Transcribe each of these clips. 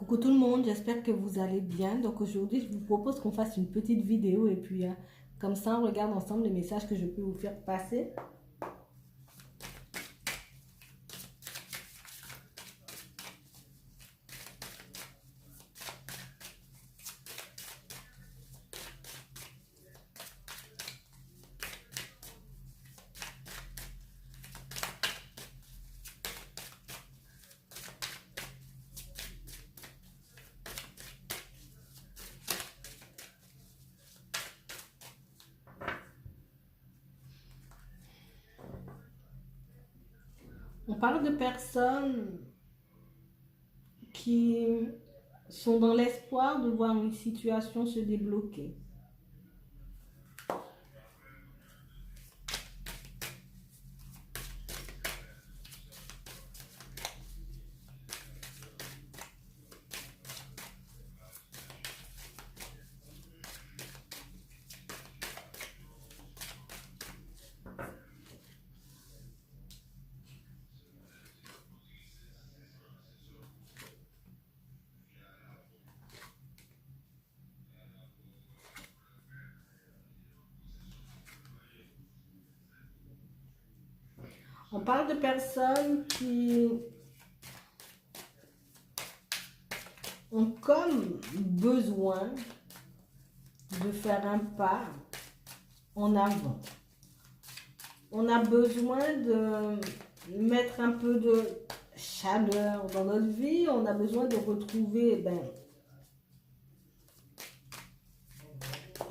Coucou tout le monde, j'espère que vous allez bien. Donc aujourd'hui, je vous propose qu'on fasse une petite vidéo et puis comme ça, on regarde ensemble les messages que je peux vous faire passer. On parle de personnes qui sont dans l'espoir de voir une situation se débloquer. On parle de personnes qui ont comme besoin de faire un pas en avant. On a besoin de mettre un peu de chaleur dans notre vie. On a besoin de retrouver,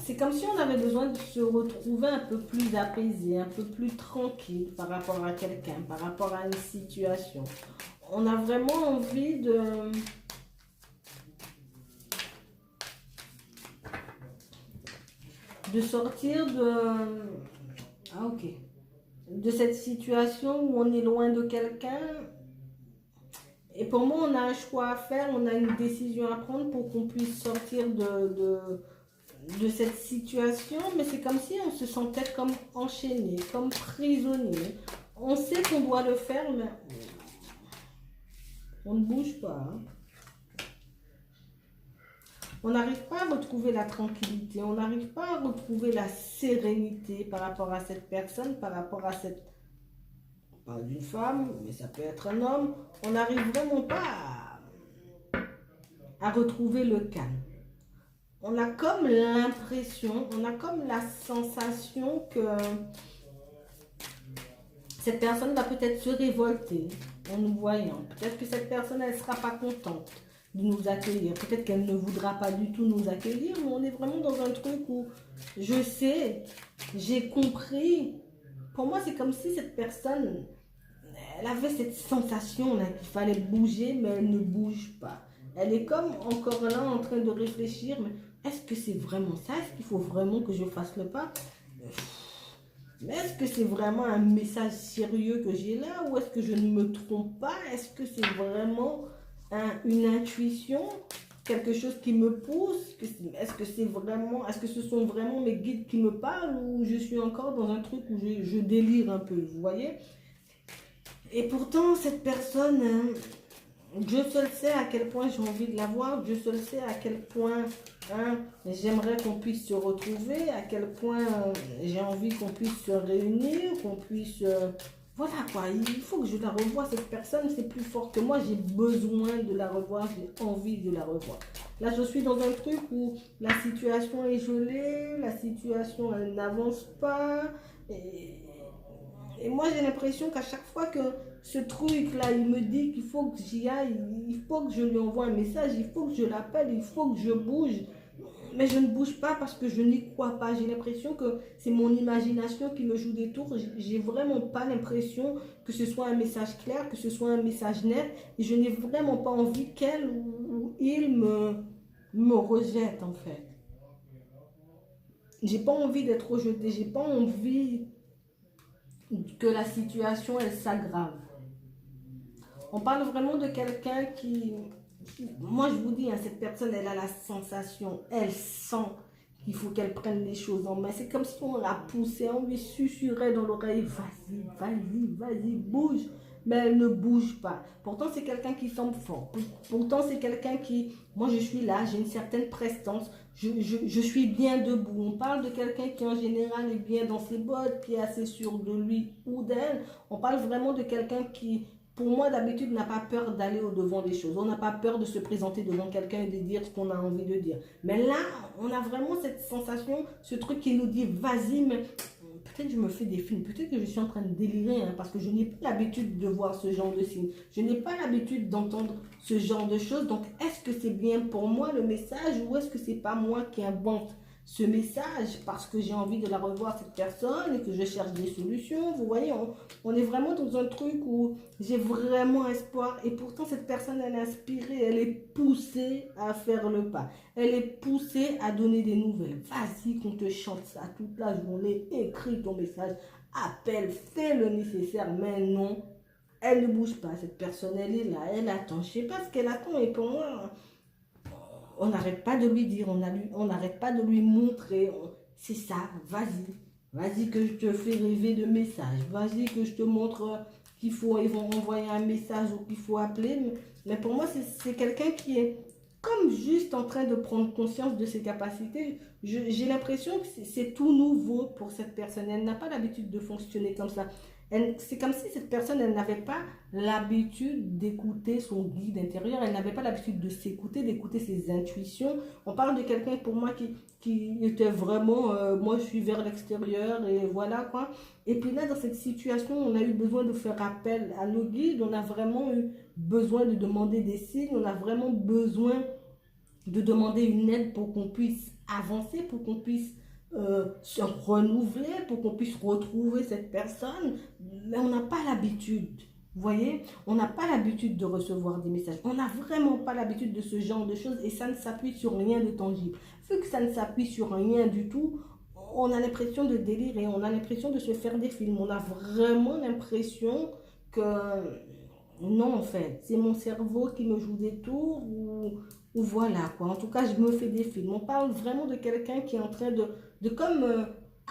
c'est comme si on avait besoin de se retrouver un peu plus apaisé, un peu plus tranquille par rapport à quelqu'un, par rapport à une situation. On a vraiment envie de sortir de cette situation où on est loin de quelqu'un. Et pour moi, on a un choix à faire, on a une décision à prendre pour qu'on puisse sortir de cette situation. Mais c'est comme si on se sentait comme enchaîné, comme prisonnier. On sait qu'on doit le faire, mais on ne bouge pas. On n'arrive pas à retrouver la tranquillité, on n'arrive pas à retrouver la sérénité par rapport à cette personne, par rapport à cette... On parle d'une femme, mais ça peut être un homme. On n'arrive vraiment pas à retrouver le calme. On a comme l'impression, on a comme la sensation que cette personne va peut-être se révolter en nous voyant. Peut-être que cette personne, elle ne sera pas contente de nous accueillir. Peut-être qu'elle ne voudra pas du tout nous accueillir, mais on est vraiment dans un truc où je sais, j'ai compris. Pour moi, c'est comme si cette personne, elle avait cette sensation là qu'il fallait bouger, mais elle ne bouge pas. Elle est comme encore là en train de réfléchir, mais est-ce que c'est vraiment ça? Est-ce qu'il faut vraiment que je fasse le pas? Mais est-ce que c'est vraiment un message sérieux que j'ai là, ou est-ce que je ne me trompe pas? Est-ce que c'est vraiment une intuition, quelque chose qui me pousse? Est-ce que c'est vraiment, est-ce que ce sont vraiment mes guides qui me parlent, ou je suis encore dans un truc où je délire un peu, vous voyez? Et pourtant, cette personne, Dieu seul sait à quel point j'ai envie de la voir, Dieu seul sait à quel point j'aimerais qu'on puisse se retrouver, à quel point j'ai envie qu'on puisse se réunir, qu'on puisse... voilà quoi, il faut que je la revoie, cette personne, c'est plus fort que moi, j'ai besoin de la revoir, j'ai envie de la revoir. Là, je suis dans un truc où la situation est gelée, la situation, elle n'avance pas, et moi, j'ai l'impression qu'à chaque fois que ce truc-là, il me dit qu'il faut que j'y aille, il faut que je lui envoie un message, il faut que je l'appelle, il faut que je bouge. Mais je ne bouge pas parce que je n'y crois pas. J'ai l'impression que c'est mon imagination qui me joue des tours. J'ai vraiment pas l'impression que ce soit un message clair, que ce soit un message net. Et je n'ai vraiment pas envie qu'elle ou il me rejette en fait. J'ai pas envie d'être rejetée, j'ai pas envie que la situation elle s'aggrave. On parle vraiment de quelqu'un moi je vous dis, cette personne elle a la sensation, elle sent qu'il faut qu'elle prenne les choses en main. C'est comme si on la poussait, on lui susurrait dans l'oreille, vas-y, vas-y, vas-y, bouge. mais elle ne bouge pas. Pourtant, c'est quelqu'un qui semble fort. Pourtant, c'est quelqu'un qui, moi je suis là, j'ai une certaine prestance, je suis bien debout. On parle de quelqu'un qui en général est bien dans ses bottes, qui est assez sûr de lui ou d'elle. On parle vraiment de quelqu'un qui, pour moi, d'habitude, n'a pas peur d'aller au-devant des choses. On n'a pas peur de se présenter devant quelqu'un et de dire ce qu'on a envie de dire. Mais là, on a vraiment cette sensation, ce truc qui nous dit, vas-y, mais peut-être je me fais des films, peut-être que je suis en train de délirer, hein, parce que je n'ai pas l'habitude de voir ce genre de signes. Je n'ai pas l'habitude d'entendre ce genre de choses. Donc, est-ce que c'est bien pour moi le message ou est-ce que c'est pas moi qui invente ce message parce que j'ai envie de la revoir cette personne et que je cherche des solutions? Vous voyez, on est vraiment dans un truc où j'ai vraiment espoir et pourtant cette personne elle est inspirée, elle est poussée à faire le pas, elle est poussée à donner des nouvelles. Vas-y qu'on te chante ça toute la journée, écris ton message, appelle, fais le nécessaire, mais non, elle ne bouge pas. Cette personne elle est là, elle attend, je sais pas ce qu'elle attend et pour moi on n'arrête pas de lui dire, on n'arrête pas de lui montrer, c'est ça, vas-y, vas-y que je te fais rêver de messages, vas-y que je te montre qu'ils vont envoyer un message ou qu'il faut appeler, mais pour moi c'est quelqu'un qui est comme juste en train de prendre conscience de ses capacités. J'ai l'impression que c'est tout nouveau pour cette personne, elle n'a pas l'habitude de fonctionner comme ça. C'est comme si cette personne, elle n'avait pas l'habitude d'écouter son guide intérieur, elle n'avait pas l'habitude de s'écouter, d'écouter ses intuitions. On parle de quelqu'un pour moi qui était vraiment, moi je suis vers l'extérieur et voilà quoi. Et puis là, dans cette situation, on a eu besoin de faire appel à nos guides, on a vraiment eu besoin de demander des signes, on a vraiment besoin de demander une aide pour qu'on puisse avancer, pour qu'on puisse se renouveler, pour qu'on puisse retrouver cette personne, mais on n'a pas l'habitude. Vous voyez, on n'a pas l'habitude de recevoir des messages. On n'a vraiment pas l'habitude de ce genre de choses et ça ne s'appuie sur rien de tangible. Vu que ça ne s'appuie sur rien du tout, on a l'impression de délirer, on a l'impression de se faire des films. On a vraiment l'impression que non, en fait, c'est mon cerveau qui me joue des tours ou voilà quoi. En tout cas, je me fais des films. On parle vraiment de quelqu'un qui est en train de comme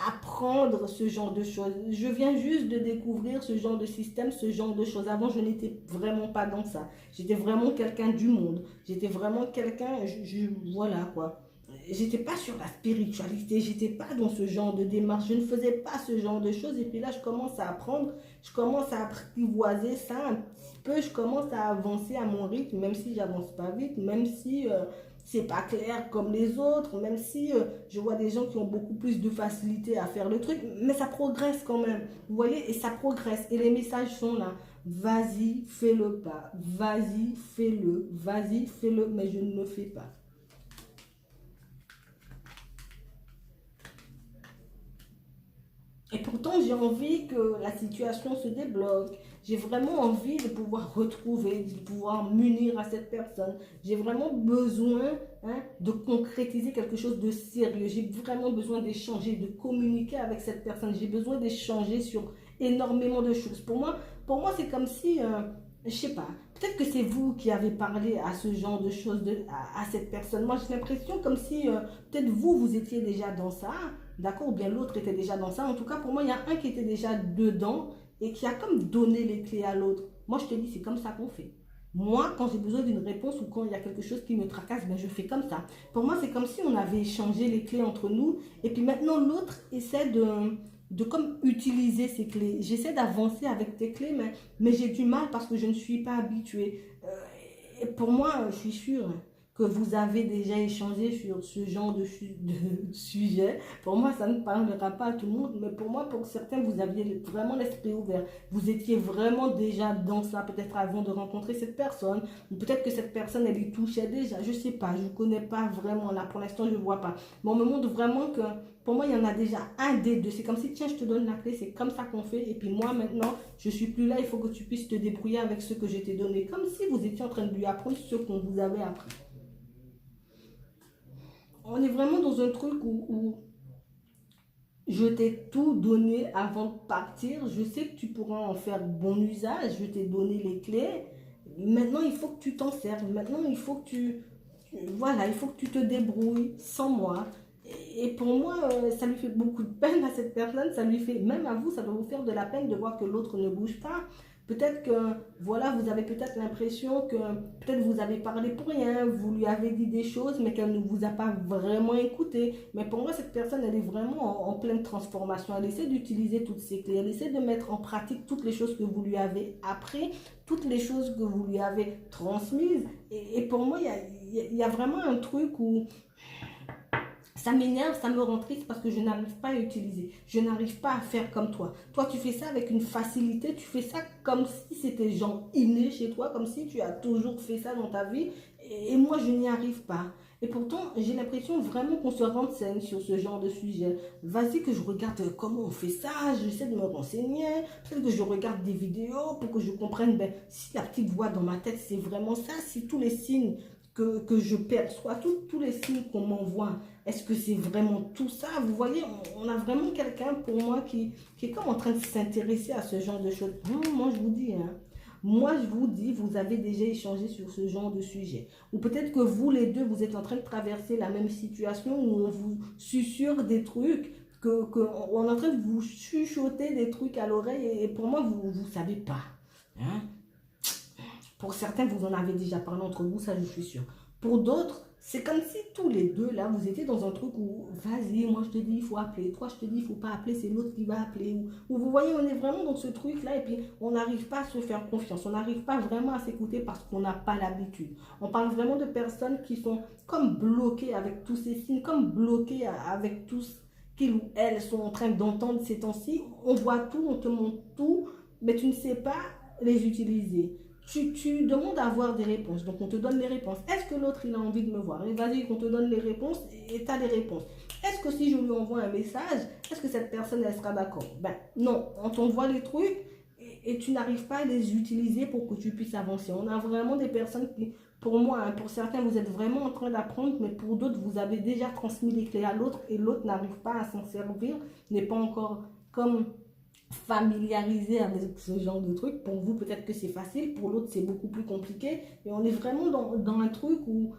apprendre ce genre de choses. Je viens juste de découvrir ce genre de système, ce genre de choses. Avant, je n'étais vraiment pas dans ça. J'étais vraiment quelqu'un du monde. J'étais vraiment quelqu'un, voilà quoi. J'étais pas sur la spiritualité, j'étais pas dans ce genre de démarche, je ne faisais pas ce genre de choses. Et puis là, je commence à apprendre, je commence à apprivoiser ça un petit peu, je commence à avancer à mon rythme, même si j'avance pas vite, même si c'est pas clair comme les autres, même si je vois des gens qui ont beaucoup plus de facilité à faire le truc, mais ça progresse quand même, vous voyez, et ça progresse, et les messages sont là. Vas-y, fais le pas, vas-y, fais-le, mais je ne le fais pas. Et pourtant, j'ai envie que la situation se débloque. J'ai vraiment envie de pouvoir retrouver, de pouvoir m'unir à cette personne. J'ai vraiment besoin de concrétiser quelque chose de sérieux. J'ai vraiment besoin d'échanger, de communiquer avec cette personne. J'ai besoin d'échanger sur énormément de choses. Pour moi c'est comme si, je sais pas, peut-être que c'est vous qui avez parlé à ce genre de choses, à cette personne. Moi, j'ai l'impression comme si, peut-être vous étiez déjà dans ça. D'accord, ou bien l'autre était déjà dans ça. En tout cas, pour moi, il y a un qui était déjà dedans et qui a comme donné les clés à l'autre. Moi, je te dis, c'est comme ça qu'on fait. Moi, quand j'ai besoin d'une réponse ou quand il y a quelque chose qui me tracasse, ben je fais comme ça. Pour moi, c'est comme si on avait échangé les clés entre nous et puis maintenant, l'autre essaie de comme utiliser ces clés. J'essaie d'avancer avec tes clés, mais j'ai du mal parce que je ne suis pas habituée. Et pour moi, je suis sûre que vous avez déjà échangé sur ce genre de sujet. Pour moi, ça ne parlera pas à tout le monde, mais pour moi, pour certains, vous aviez vraiment l'esprit ouvert. Vous étiez vraiment déjà dans ça, peut-être avant de rencontrer cette personne, ou peut-être que cette personne, elle y touchait déjà, je ne sais pas, je ne connais pas vraiment, là, pour l'instant, je ne vois pas. Mais on me montre vraiment que, pour moi, il y en a déjà un des deux. C'est comme si, tiens, je te donne la clé, c'est comme ça qu'on fait, et puis moi, maintenant, je ne suis plus là, il faut que tu puisses te débrouiller avec ce que je t'ai donné, comme si vous étiez en train de lui apprendre ce qu'on vous avait appris. On est vraiment dans un truc où je t'ai tout donné avant de partir. Je sais que tu pourras en faire bon usage. Je t'ai donné les clés. Maintenant, il faut que tu t'en serves. Maintenant, il faut que voilà, il faut que tu te débrouilles sans moi. Et pour moi, ça lui fait beaucoup de peine à cette personne. Ça lui fait, même à vous, ça doit vous faire de la peine de voir que l'autre ne bouge pas. Peut-être que, voilà, vous avez peut-être l'impression que peut-être vous avez parlé pour rien, vous lui avez dit des choses, mais qu'elle ne vous a pas vraiment écouté. Mais pour moi, cette personne, elle est vraiment en pleine transformation. Elle essaie d'utiliser toutes ses clés, elle essaie de mettre en pratique toutes les choses que vous lui avez appris, toutes les choses que vous lui avez transmises. Et pour moi, il y a vraiment un truc où ça m'énerve, ça me rend triste parce que je n'arrive pas à utiliser. Je n'arrive pas à faire comme toi. Toi, tu fais ça avec une facilité. Tu fais ça comme si c'était genre inné chez toi, comme si tu as toujours fait ça dans ta vie. Et moi, je n'y arrive pas. Et pourtant, j'ai l'impression vraiment qu'on se renseigne sur ce genre de sujet. Vas-y que je regarde comment on fait ça, j'essaie de me renseigner. Peut-être que je regarde des vidéos pour que je comprenne ben, si la petite voix dans ma tête, c'est vraiment ça, si tous les signes que je perçois, tous les signes qu'on m'envoie, est-ce que c'est vraiment tout ça? Vous voyez, on a vraiment quelqu'un pour moi qui est comme en train de s'intéresser à ce genre de choses. Moi, je vous dis, hein, moi, je vous dis, vous avez déjà échangé sur ce genre de sujet. Ou peut-être que vous, les deux, vous êtes en train de traverser la même situation où on vous susurre des trucs, on est en train de vous chuchoter des trucs à l'oreille et pour moi, vous ne savez pas. Hein? Pour certains, vous en avez déjà parlé entre vous, ça je suis sûre. Pour d'autres, c'est comme si tous les deux, là, vous étiez dans un truc où, vas-y, moi je te dis, il faut appeler. Toi, je te dis, il ne faut pas appeler, c'est l'autre qui va appeler. Ou vous voyez, on est vraiment dans ce truc-là et puis on n'arrive pas à se faire confiance. On n'arrive pas vraiment à s'écouter parce qu'on n'a pas l'habitude. On parle vraiment de personnes qui sont comme bloquées avec tous ces signes, comme bloquées avec tous qu'ils ou elles sont en train d'entendre ces temps-ci. On voit tout, on te montre tout, mais tu ne sais pas les utiliser. Tu demandes à avoir des réponses, donc on te donne les réponses. Est-ce que l'autre il a envie de me voir? Et vas-y qu'on te donne les réponses et tu as les réponses. Est-ce que si je lui envoie un message, est-ce que cette personne elle sera d'accord? Ben non, on t'envoie les trucs et tu n'arrives pas à les utiliser pour que tu puisses avancer. On a vraiment des personnes qui, pour moi, hein, pour certains vous êtes vraiment en train d'apprendre, mais pour d'autres vous avez déjà transmis les clés à l'autre et l'autre n'arrive pas à s'en servir, n'est pas encore comme familiarisé avec ce genre de truc. Pour vous, peut-être que c'est facile, pour l'autre, c'est beaucoup plus compliqué. Et on est vraiment dans un truc où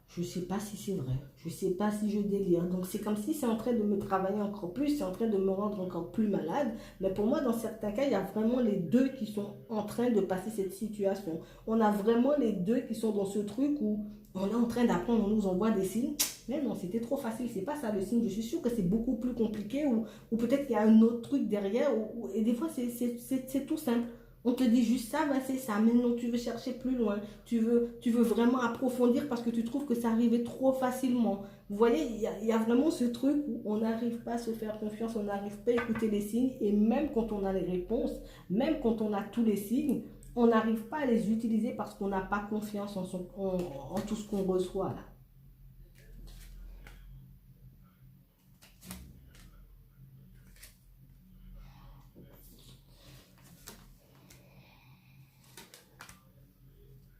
je ne sais pas si c'est vrai, je ne sais pas si je délire. Donc c'est comme si c'est en train de me travailler encore plus, c'est en train de me rendre encore plus malade. Mais pour moi, dans certains cas, il y a vraiment les deux qui sont en train de passer cette situation. On a vraiment les deux qui sont dans ce truc où on est en train d'apprendre, on nous envoie des signes. Mais non, c'était trop facile, c'est pas ça le signe. Je suis sûre que c'est beaucoup plus compliqué ou peut-être qu'il y a un autre truc derrière. Et des fois, c'est tout simple. On te dit juste ça, ben c'est ça. Mais non, tu veux chercher plus loin. Tu veux vraiment approfondir parce que tu trouves que ça arrivait trop facilement. Vous voyez, il y a vraiment ce truc où on n'arrive pas à se faire confiance, on n'arrive pas à écouter les signes. Et même quand on a les réponses, même quand on a tous les signes, on n'arrive pas à les utiliser parce qu'on n'a pas confiance en tout ce qu'on reçoit là.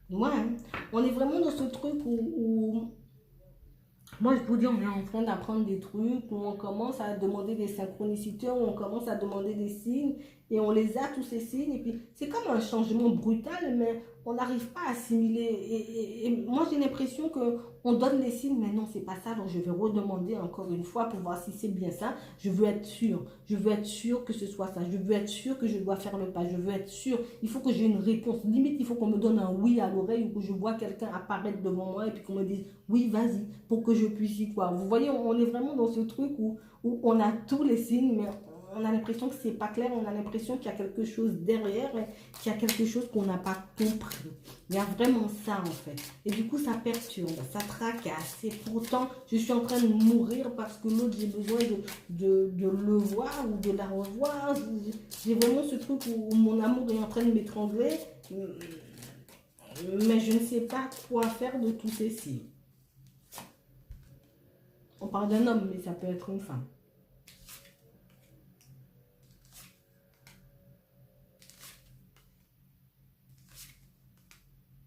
Ouais, hein. On est vraiment dans ce truc où moi, je vous dis, on est en train d'apprendre des trucs, où on commence à demander des synchronicités, où on commence à demander des signes, et on les a, tous ces signes, et puis c'est comme un changement brutal, mais on n'arrive pas à assimiler. Et moi, j'ai l'impression qu'on donne les signes, mais non, c'est pas ça, donc je vais redemander encore une fois pour voir si c'est bien ça. Je veux être sûre, je veux être sûre que ce soit ça, je veux être sûre que je dois faire le pas, je veux être sûre, il faut que j'ai une réponse. Limite, il faut qu'on me donne un oui à l'oreille, ou que je vois quelqu'un apparaître devant moi, et puis qu'on me dise, oui, vas-y, pour que je puisse y croire. Vous voyez, on est vraiment dans ce truc où on a tous les signes, mais on a l'impression que c'est pas clair, on a l'impression qu'il y a quelque chose derrière, qu'il y a quelque chose qu'on n'a pas compris. Il y a vraiment ça en fait. Et du coup, ça perturbe, ça tracasse. Et pourtant, je suis en train de mourir parce que l'autre, j'ai besoin de le voir ou de la revoir. J'ai vraiment ce truc où mon amour est en train de m'étrangler, mais je ne sais pas quoi faire de tous ces signes. On parle d'un homme, mais ça peut être une femme.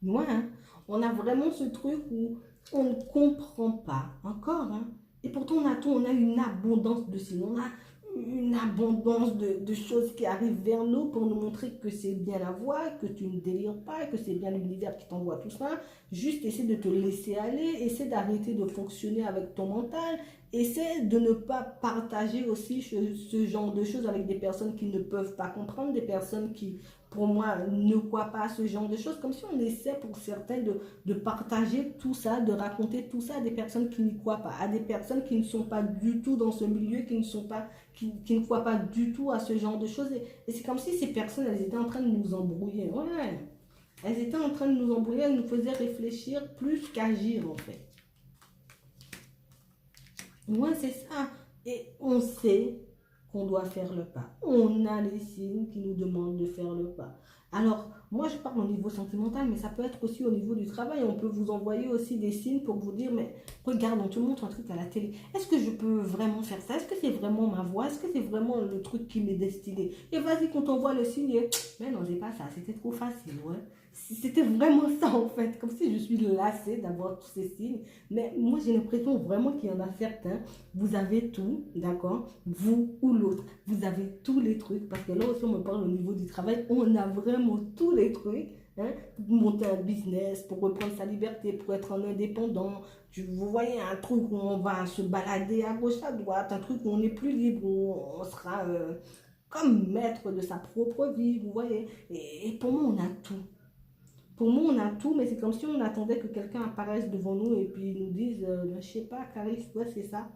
Ouais, hein. On a vraiment ce truc où on ne comprend pas encore. Hein. Et pourtant, on a tout, on a une abondance de signes. On a une abondance de choses qui arrivent vers nous pour nous montrer que c'est bien la voie, que tu ne délires pas, que c'est bien l'univers qui t'envoie tout ça. Juste essaie de te laisser aller, essaie d'arrêter de fonctionner avec ton mental, essaie de ne pas partager aussi ce genre de choses avec des personnes qui ne peuvent pas comprendre, des personnes qui, pour moi, ne croient pas à ce genre de choses, comme si on essaie pour certains de partager tout ça, de raconter tout ça à des personnes qui n'y croient pas, à des personnes qui ne sont pas du tout dans ce milieu, qui ne croient pas du tout à ce genre de choses. Et c'est comme si ces personnes, elles étaient en train de nous embrouiller. Ouais, elles étaient en train de nous embrouiller, elles nous faisaient réfléchir plus qu'agir en fait. Ouais, c'est ça. Et on sait qu'on doit faire le pas. On a les signes qui nous demandent de faire le pas. Alors, moi, je parle au niveau sentimental, mais ça peut être aussi au niveau du travail. On peut vous envoyer aussi des signes pour vous dire, mais regarde, on te montre un truc à la télé. Est-ce que je peux vraiment faire ça? Est-ce que c'est vraiment ma voix? Est-ce que c'est vraiment le truc qui m'est destiné? Et vas-y, qu'on t'envoie le signe. Mais non, j'ai pas ça. C'était trop facile, ouais. C'était vraiment ça, en fait. Comme si je suis lassée d'avoir tous ces signes. Mais moi, j'ai l'impression vraiment qu'il y en a certains. Vous avez tout, d'accord? Vous ou l'autre. Vous avez tous les trucs. Parce que là aussi, on me parle au niveau du travail. On a vraiment tous les trucs. Hein, pour monter un business, pour reprendre sa liberté, pour être un indépendant. Vous voyez un truc où on va se balader à gauche, à droite. Un truc où on est plus libre, où on sera comme maître de sa propre vie. Vous voyez. Et pour moi, on a tout. Pour nous, on a tout, mais c'est comme si on attendait que quelqu'un apparaisse devant nous et puis nous dise, je sais pas, Clarisse, ouais, c'est ça.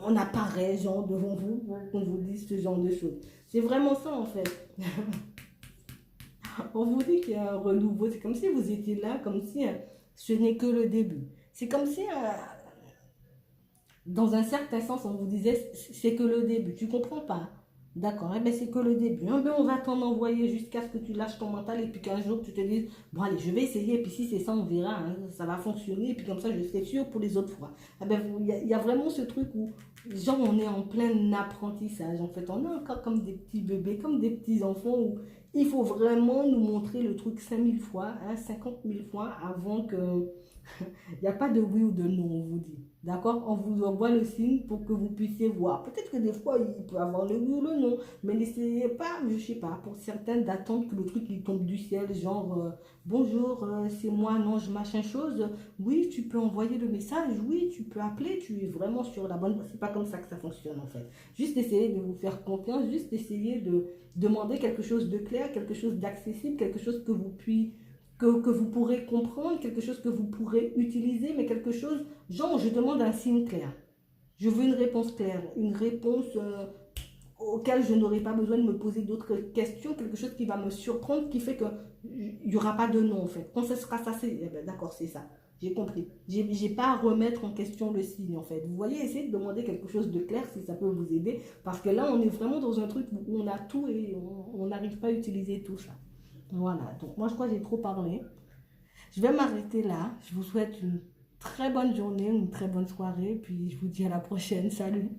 On apparaît, genre, devant vous, pour qu'on vous dise ce genre de choses. C'est vraiment ça, en fait. On vous dit qu'il y a un renouveau. C'est comme si vous étiez là, comme si ce n'est que le début. C'est comme si, dans un certain sens, on vous disait, c'est que le début. Tu comprends pas? D'accord, eh ben c'est que le début. Eh ben on va t'en envoyer jusqu'à ce que tu lâches ton mental et puis qu'un jour tu te dises, bon allez, je vais essayer et puis si c'est ça, on verra, hein, ça va fonctionner et puis comme ça, je serai sûr pour les autres fois. Eh ben, y a vraiment ce truc où, genre, on est en plein apprentissage. En fait, on est encore comme des petits bébés, comme des petits enfants où il faut vraiment nous montrer le truc 5000 fois, hein, 50 000 fois avant que... Il n'y a pas de oui ou de non, on vous dit. D'accord? On vous envoie le signe pour que vous puissiez voir. Peut-être que des fois, il peut avoir le oui ou le non. Mais n'essayez pas, je ne sais pas, pour certains, d'attendre que le truc il tombe du ciel. Genre, bonjour, c'est moi, non, je machin chose. Oui, tu peux envoyer le message. Oui, tu peux appeler. Tu es vraiment sur la bonne... C'est pas comme ça que ça fonctionne, en fait. Juste essayer de vous faire confiance. Juste essayer de demander quelque chose de clair, quelque chose d'accessible, quelque chose que vous puissiez... Que vous pourrez comprendre, quelque chose que vous pourrez utiliser, mais quelque chose, genre je demande un signe clair. Je veux une réponse claire, une réponse auquel je n'aurai pas besoin de me poser d'autres questions, quelque chose qui va me surprendre, qui fait qu'il n'y aura pas de non en fait. Quand ce sera ça, c'est eh ben, d'accord, c'est ça. J'ai compris. J'ai pas à remettre en question le signe en fait. Vous voyez, essayez de demander quelque chose de clair si ça peut vous aider, parce que là on est vraiment dans un truc où on a tout et on n'arrive pas à utiliser tout ça. Voilà, donc moi je crois que j'ai trop parlé. Je vais m'arrêter là. Je vous souhaite une très bonne journée, une très bonne soirée, puis je vous dis à la prochaine. Salut!